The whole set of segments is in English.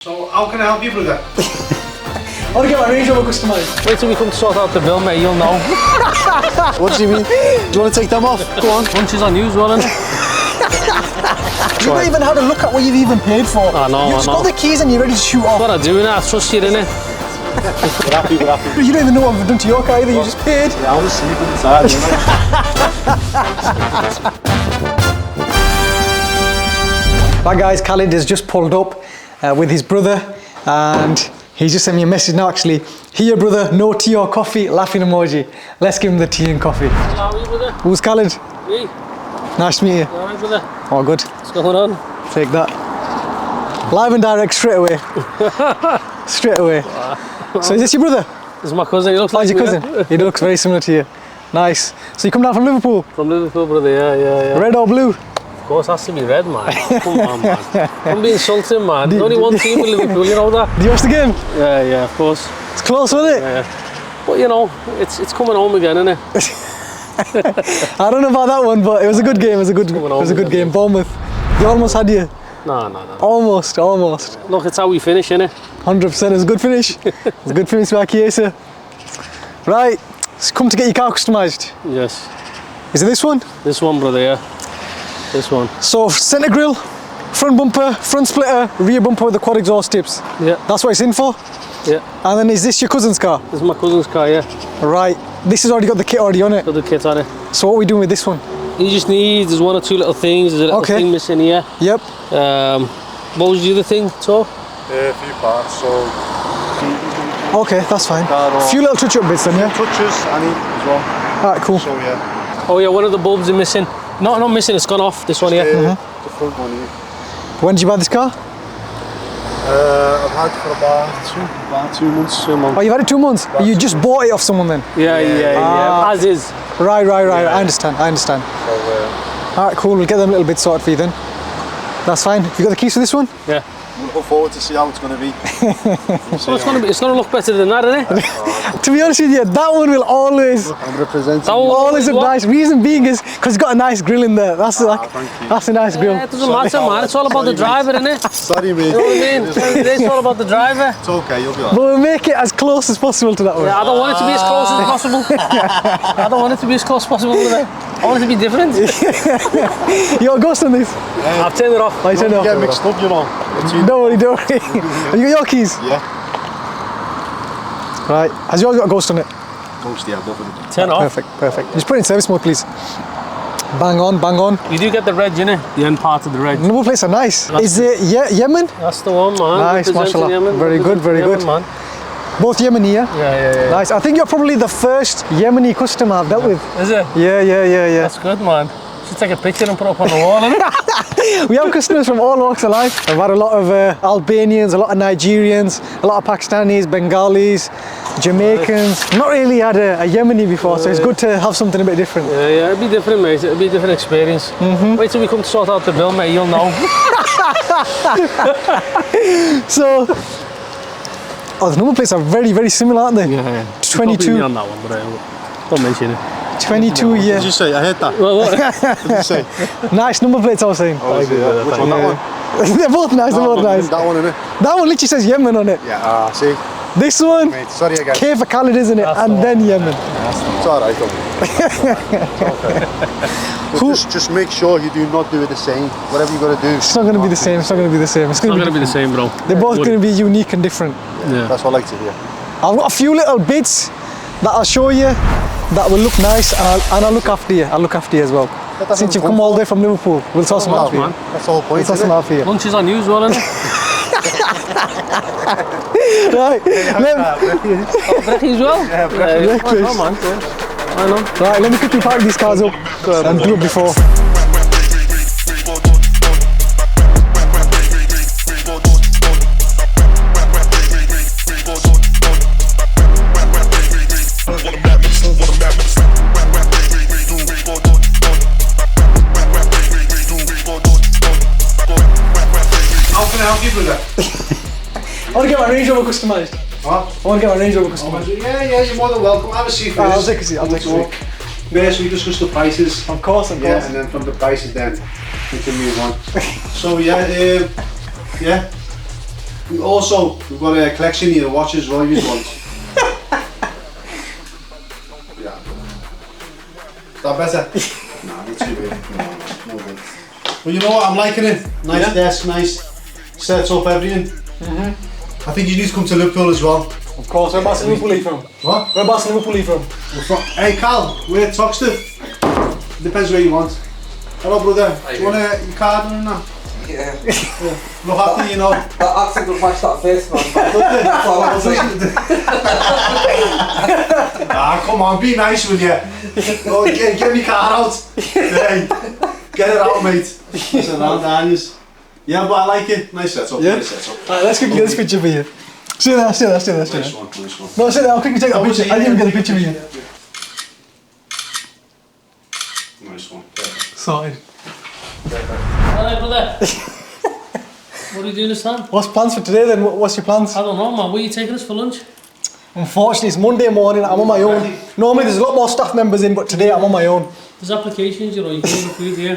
So how can I help you, brother? I want to get my Range Rover customised. Wait till we come to sort out the bill, mate, you'll know. What do you mean? Do you want to take them off? Go on. Lunch is on you as well, innit? You've not even had a look at what you've even paid for. I know, You've just got the keys and you're ready to shoot off. What I do, innit? I trust you, innit? We're happy. You don't even know what I've done to your car either, you just paid. Yeah, I was sleeping inside. Right guys, Khalid has just pulled up with his brother and he just sent me a message now actually. Here brother, no tea or coffee, laughing emoji. Let's give him the tea and coffee. How are you, brother? Who's Khalid? Me. Nice to meet you. Alright, brother. Oh good. What's going on? Take that. Live and direct straight away. Straight away. So is this your brother? This is my cousin, he looks like your me, cousin? yeah? He looks very similar to you. Nice. So you come down from Liverpool? From Liverpool, brother, yeah. Red or blue? Of course, it has to be red, man. Come on, man. I'm being insulting, man. There's only one team in Liverpool, you know that? Do you watch the game? Yeah, of course. It's close, wasn't it? Yeah. But you know, it's coming home again, isn't it? I don't know about that one, but it was a good game. It was a good game. Bournemouth. They almost had you. No. Almost. Look, it's how we finish, innit? 100%. It was a good finish. It was a good finish by Chiesa. Right. It's come to get your car customised. Yes. Is it this one? This one, brother, yeah. This one. So centre grille, front bumper, front splitter, rear bumper with the quad exhaust tips. Yeah. That's what it's in for? Yeah. And then is this your cousin's car? This is my cousin's car, yeah. Right. This has already got the kit already on it. Got the kit on it. So what are we doing with this one? You just need, there's one or two little things. There's a little thing missing here. Yep. What was the other thing, so? A few parts, so... Okay, that's fine. A few little touch-up bits then, yeah? Touches, I need as well. Alright, cool. So yeah. Oh yeah, one of the bulbs are missing. No, not missing, it's gone off, this one here. The front one here. When did you buy this car? I've had it for about 2 months. Oh, you've had it 2 months? You just bought it off someone then? Yeah. As is. Right. I understand. So, Alright, cool. We'll get them little bits sorted for you then. That's fine. Have you got the keys for this one? Yeah. Look forward to see how it's going to be. So it's going to look better than that, isn't it? To be honest with you, that one will always... I'm representing always look nice. Reason being is because it's got a nice grill in there. That's that's a nice grill. Yeah, it doesn't matter, man. It's all about the driver, isn't it? Sorry, mate. You know what I mean? It's all about the driver. It's okay, you'll be alright. But we'll make it as close as possible to that one. Yeah, I don't want it to be as close as possible. I don't want it to be as close as possible. I want it to be different. You got a ghost on this? I've turned it off. I turned it off. Get mixed up, you know. Don't worry. Have you got your keys? Yeah. Right. Has yours got a ghost on it? Ghost, yeah, both of them. Turn it off. Perfect. Just put it in service mode, please. Bang on. You do get the reg, innit? The end part of the reg. Number plates are nice. Is it Yemen? That's the one, man. Nice, mashallah. Yemen. Very good. Man. Both Yemeni, yeah? Yeah. Nice. I think you're probably the first Yemeni customer I've dealt with. Is it? Yeah. That's good, man. Should take a picture and put it up on the wall, innit? We have customers from all walks of life. I've had a lot of Albanians, a lot of Nigerians, a lot of Pakistanis, Bengalis, Jamaicans. Not really had a Yemeni before, so it's good to have something a bit different. Yeah, it'll be different, mate. It'll be a different experience. Wait till we come to sort out the bill, mate, you'll know. So, the number plates are very, very similar, aren't they? Yeah. 22. Me on that one, but don't mention it. 22 years. What did you say? I heard that. What? What did you say? Nice number plates, I was saying. Oh, is it? Which one? That one? They're both nice, That one, innit? That one literally says Yemen on it. Yeah, see? This one, Mate, sorry again. K for Khalid, isn't it? And then Yemen. It's alright, don't worry. Just make sure you do not do it the same. Whatever you got to do. It's not going to be the same. It's going to be the same, bro. They're both going to be unique and different. Yeah. That's what I like to hear. I've got a few little bits that I'll show you that will look nice, and I'll look after you. I'll look after you as well. Since you've come all the way from Liverpool, we'll sort some out for you. That's the whole point. We'll sort some out for you. Lunch is on you as well, isn't it? Right. Brekkie as well? Yeah, Brekkie. Oh, man. I know. Right, let me quickly park these cars up and do it before. How can I help you, brother? I want to get my Range Rover customised. What? I want to get my Range Rover customised. Yeah, you're more than welcome. Have a seat first. I'll take a seat. First, we discuss the prices. Of course. And then from the prices, then we can move on. So yeah. we've got a collection here of watches as well, you want. Yeah. Is that better? Nah, it's too big. No good. Well, you know what, I'm liking it. Nice desk, nice sets up everything. I think you need to come to Liverpool as well. Of course, whereabouts in Liverpool are you from? What? Whereabouts in Liverpool are you from? Hey Cal, we're at Toxteth. Depends where you want. Hello brother, do you want your card and that? Yeah. Look after you know. That accent will match that face, man. Ah, come on, be nice with you. Oh, get me car out. Hey, get it out, mate. Listen, around Daniels. Yeah, but I like it. Nice setup, Yeah? nice setup. Alright, let's quickly get this picture for you. Sit there, sit there, sit there, sit Nice there. one, nice one. No, sit there, I'll quickly take that picture. I'll even get a picture of you. Nice one, perfect. Sorted. Alright, brother. What are you doing this time? What's plans for today then? What's your plans? I don't know, man. Where are you taking us for lunch? Unfortunately, it's Monday morning, I'm on my own. Normally there's a lot more staff members in, but today I'm on my own. There's applications, you know, you can order food here.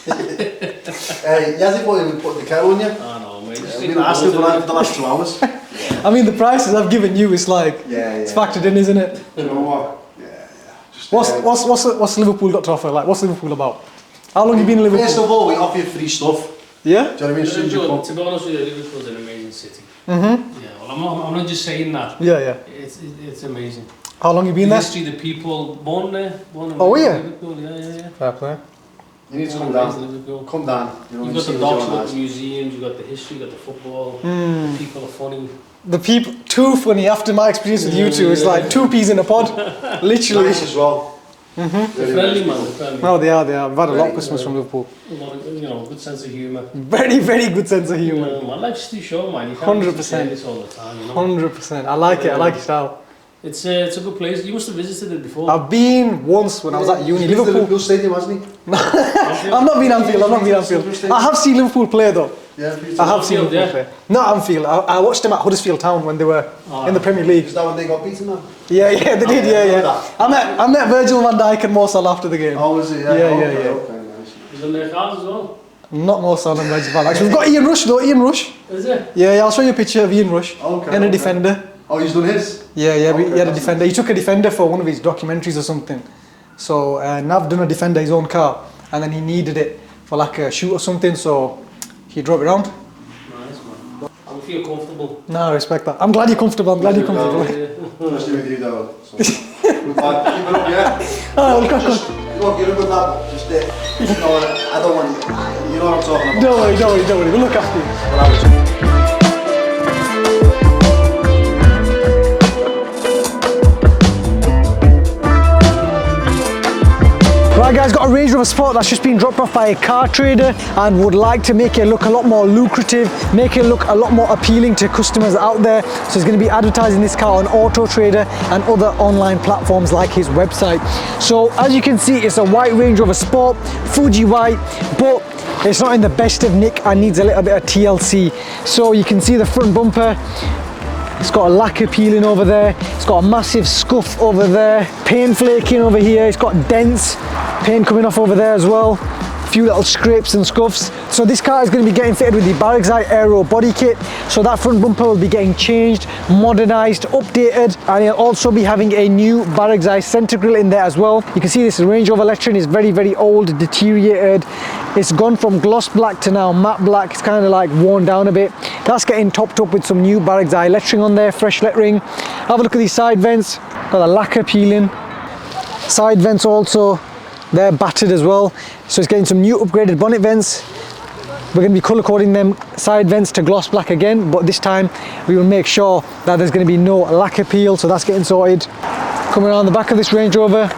Yazzie thought he would put the kettle on you. I know, mate. I've been asking for that for the last 2 hours. I mean, the prices I've given you, it's like, it's factored in, isn't it? You know what? Yeah. Just, What's Liverpool got to offer? Like, what's Liverpool about? How long have you been in Liverpool? First of all, we offer you free stuff. Yeah? Do you know what I mean? As soon as you come. To be honest with you, Liverpool's an amazing city. Yeah, well, I'm not just saying that. Yeah. It's amazing. How long have you been The there? history, the people, born there, born and Oh, raised in yeah? Liverpool, yeah. Fair play. You need to come Born and raised in down. Liverpool. Come down. You know, You've and got see the what's dogs, going you've got on. the museums, you've got the history, you've got the football. The people are funny. The people, too funny after my experience with you two. It's like 2 peas in a pod. Literally. Nice as well. They're friendly, man, they're friendly. No, they are. We've had a lot of customers from Liverpool. A lot of, you know, good sense of humour. Very, very good sense of humour. My life's too short, man. You can't 100%. just say this all the time, you know. 100%. I like it. I like your style. It's a good place. You must have visited it before. I've been once when I was at uni. He's the Liverpool. Liverpool Stadium, hasn't he? I've not been Anfield. I have seen Liverpool play though. Yeah, I have seen Anfield, Liverpool yeah. play. Not Anfield. I watched them at Huddersfield Town when they were in the Premier League. Is that when they got beaten now? Yeah, they did. Yeah. I met Virgil van Dijk and Mo Salah after the game. Oh, was it? Yeah. Okay, nice. Is it Enkahnz as well? Not Mo Salah and Virgil van Dijk. We've got Ian Rush though. Ian Rush. Is it? Yeah. I'll show you a picture of Ian Rush and a defender. Oh, he's done his? Yeah, he had a that's defender. He took a defender for one of his documentaries or something. So Nav done a defender his own car, and then he needed it for like a shoot or something. So he drove it around. Nice, man. I feel comfortable. No, I respect that. I'm glad you're comfortable. Especially with you, though. So. Good lad. Keep it up, yeah? Oh, look, Look, you're a good lad. Just, you know, I don't want you. You know what I'm talking about. don't worry. We'll look after you. Right guys, got a Range Rover Sport that's just been dropped off by a car trader and would like to make it look a lot more lucrative, make it look a lot more appealing to customers out there. So he's going to be advertising this car on Auto Trader and other online platforms like his website. So as you can see, it's a white Range Rover Sport, Fuji white, but it's not in the best of nick and needs a little bit of TLC. So you can see the front bumper. It's got a lacquer peeling over there. It's got a massive scuff over there. Paint flaking over here. It's got dents. Paint coming off over there as well. A few little scrapes and scuffs. So this car is going to be getting fitted with the Barugzai Aero body kit. So that front bumper will be getting changed, modernized, updated, and it'll also be having a new Barugzai center grille in there as well. You can see this Range Rover lettering is very, very old, deteriorated. It's gone from gloss black to now matte black. It's kind of like worn down a bit. That's getting topped up with some new Barugzai lettering on there, fresh lettering. Have a look at these side vents. Got the lacquer peeling. Side vents also, they're battered as well. So it's getting some new upgraded bonnet vents. We're going to be colour coding them side vents to gloss black again, but this time we will make sure that there's going to be no lacquer peel, so that's getting sorted. Coming around the back of this Range Rover,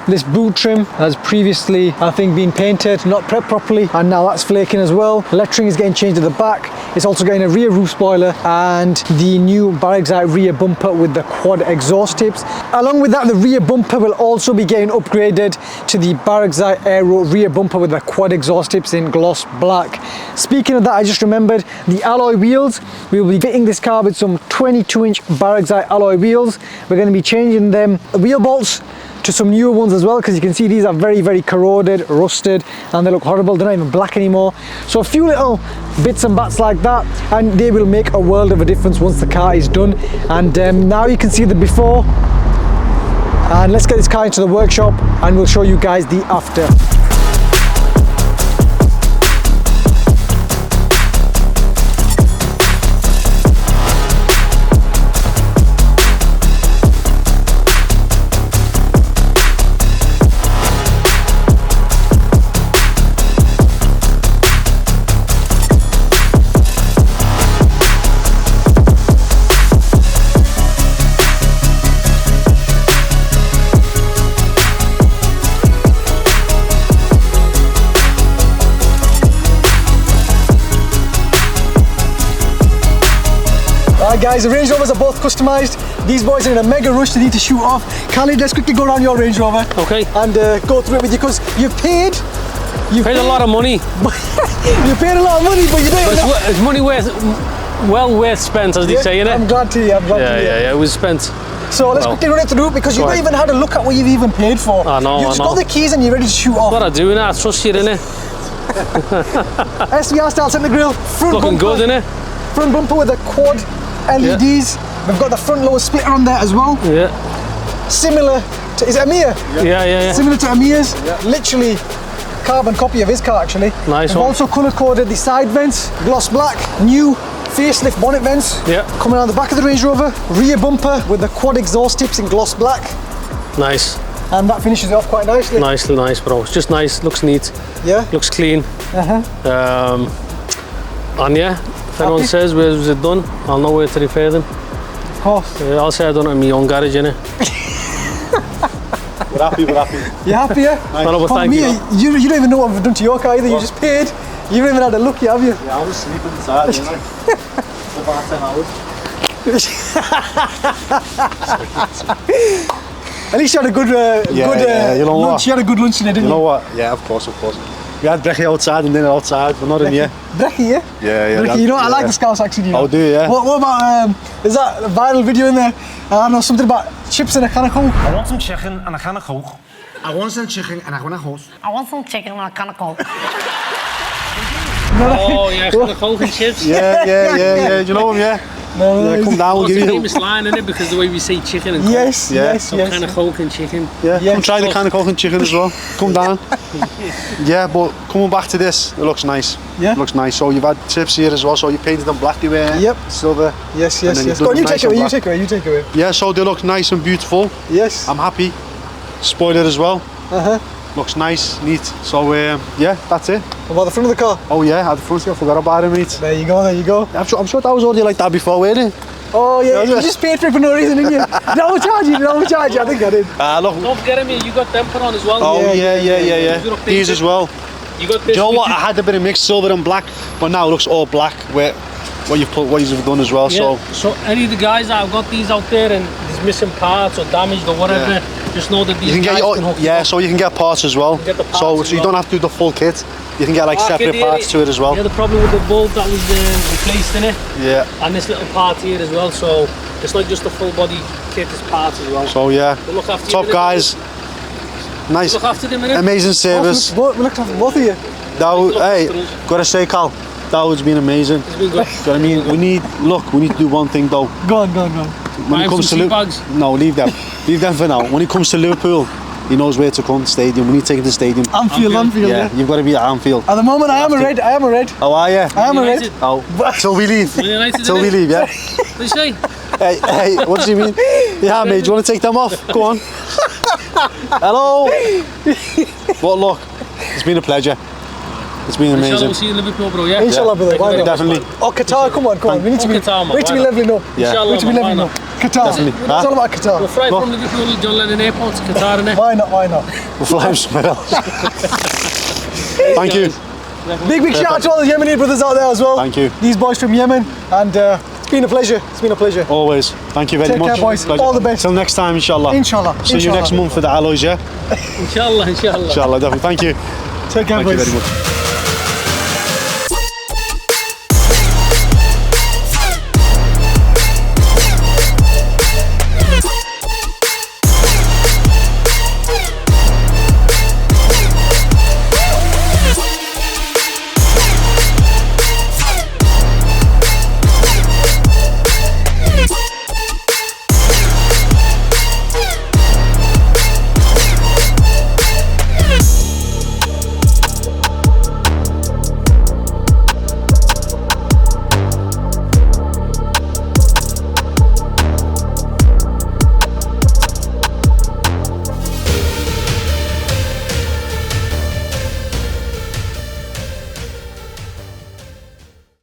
this boot trim has previously, I think, been painted, not prepped properly, and now that's flaking as well. Lettering is getting changed at the back. It's also getting a rear roof spoiler and the new Barugzai rear bumper with the quad exhaust tips. Along with that, the rear bumper will also be getting upgraded to the Barugzai Aero rear bumper with the quad exhaust tips in gloss black. Speaking of that, I just remembered the alloy wheels. We will be fitting this car with some 22-inch Barugzai alloy wheels. We're going to be changing them wheel bolts to some newer ones as well, because you can see these are very, very corroded, rusted, and they look horrible. They're not even black anymore. So a few little bits and bats like that, and they will make a world of a difference once the car is done. And now you can see the before. And let's get this car into the workshop and we'll show you guys the after. Guys, the Range Rovers are both customised. These boys are in a mega rush, they need to shoot off. Khalid, let's quickly go around your Range Rover. Okay. And go through it with you, because you've paid a lot of money. You paid a lot of money, but you don't even know. It's money well worth spent, as they say, innit? I'm glad to hear, I'm glad to hear. Yeah, it was spent. So let's quickly run it through, because you've not even had a look at what you've even paid for. I know, You've just got the keys and you're ready to shoot off. What I do, innit? I trust you, innit? SVR style centre grille, front Looking bumper. good, innit? Front bumper with the quad LEDs. We've got the front lower splitter on there as well. Yeah. Similar to, is it Amir? Yeah. Similar to Amir's. Literally carbon copy of his car actually. Nice We've one. also colour coded the side vents, gloss black, new facelift bonnet vents. Yeah. Coming around the back of the Range Rover, rear bumper with the quad exhaust tips in gloss black. Nice. And that finishes it off quite nicely. Nicely nice, bro. It's just nice, looks neat. Yeah. Looks clean. And yeah, if anyone Happy? says where was it done, I'll know where to refer them. Of course. I'll say I done it in my own garage, innit? We're happy. You happy, yeah? No, but For thank me, you. you don't even know what we've done to your car either. You just paid. You haven't even had a look yet, have you? Yeah, I was sleeping inside, didn't I? For about 10 hours. At least you had a good, you know lunch. what? You had a good lunch today, didn't You you? know what? Yeah, of course. We had brekkie outside and dinner outside, but not in here. Brekkie, yeah? Yeah. Brekkie, you know what? I like the Scouse accent, you know. Oh, do you? Yeah. What about, is that a viral video in there? I don't know, something about chips in a can of Coke. I want some chicken and a can of Coke. I want some chicken and I want a horse. I want some chicken and a can of Coke. Oh, yeah, it's got the Coke and chips. Yeah. You know him, yeah? No, Come down, we'll It's give a you. famous line, innit? Because the way we say chicken and Coke. Yes. Kind of Coke and chicken. Yeah, Yeah. come try the can of Coke and chicken as well. Come down. Yeah, but coming back to this, it looks nice. Yeah. It looks nice. So you've had tips here as well, so you painted them black, you wear Yep. silver. Yes. And then Go on, you've you done take nice away, and black. you take away. Yeah, so they look nice and beautiful. Yes. I'm happy. Spoiler as well. Looks nice, neat. So yeah, that's it. What about the front of the car? Oh yeah, at the front, I forgot about it, mate. There you go. I'm sure that was already like that before, weren't it? Oh yeah, Yeah, you yeah. just paid for it for no reason, didn't you? Did I overcharge you? I think I did. Look. Don't forget me, you got them put on as well. Oh Yeah. yeah. These as well. You got Do this. you know what? I had a bit of mixed silver and black, but now it looks all black. What you've done as well. Yeah. So any of the guys that have got these out there and there's missing parts or damaged or whatever, just know that these You can guys get can hook yeah, so you can get parts as well. get the parts so as you well. don't have to do the full kit. You can get like separate parts to it as well. Yeah, the problem with the bulb that was replaced in it, Yeah. and this little part here as well. So it's not just a full body kit, it's parts as well. So yeah, We'll look after top you, guys. Nice, Look after them, innit? amazing service. We looked after both of you. Hey, gotta say, Cal, Dawood's been amazing. It's been good. Do you know what I mean? We need to do one thing though. Go on. When Buy it comes to some tea bags. No, leave them. Leave them for now. When it comes to Liverpool, he knows where to come. Stadium. We need to take him to the stadium. Anfield, Yeah, yeah. you've got to be at Anfield. At the moment, I am a red. Oh, are you? I am a red. United. Oh, till we leave. Man United, Till we innit? leave, yeah. What do you say? Hey, what do you mean? Yeah, mate, do you want to take them off? Go on. Hello. Well, look, it's been a pleasure. It's been Inshallah, amazing. we'll see you in Liverpool, bro, yeah? Inshallah, brother. Thank you Why very not? much, Definitely. man. Oh, Qatar, come on. We need to be. Qatar, man, Wait till why we not? leveling up. Yeah. Inshallah, Wait till we man, why leveling up. not? Qatar. Definitely. It's all about We'll Qatar. fly from Liverpool to John Lennon Airport to Qatar, innit? Why not? We'll fly him somewhere else. Thank you. Big shout out to all the Yemeni brothers out there as well. Thank you. These boys from Yemen, and it's been a pleasure. Always. Thank you very Take much. care, boys. Pleasure. All the best. Till next time, inshallah. Inshallah. See you next month for the alloys, yeah? Inshallah. Inshallah, definitely. Thank you. Take care, Thank you boys. very much.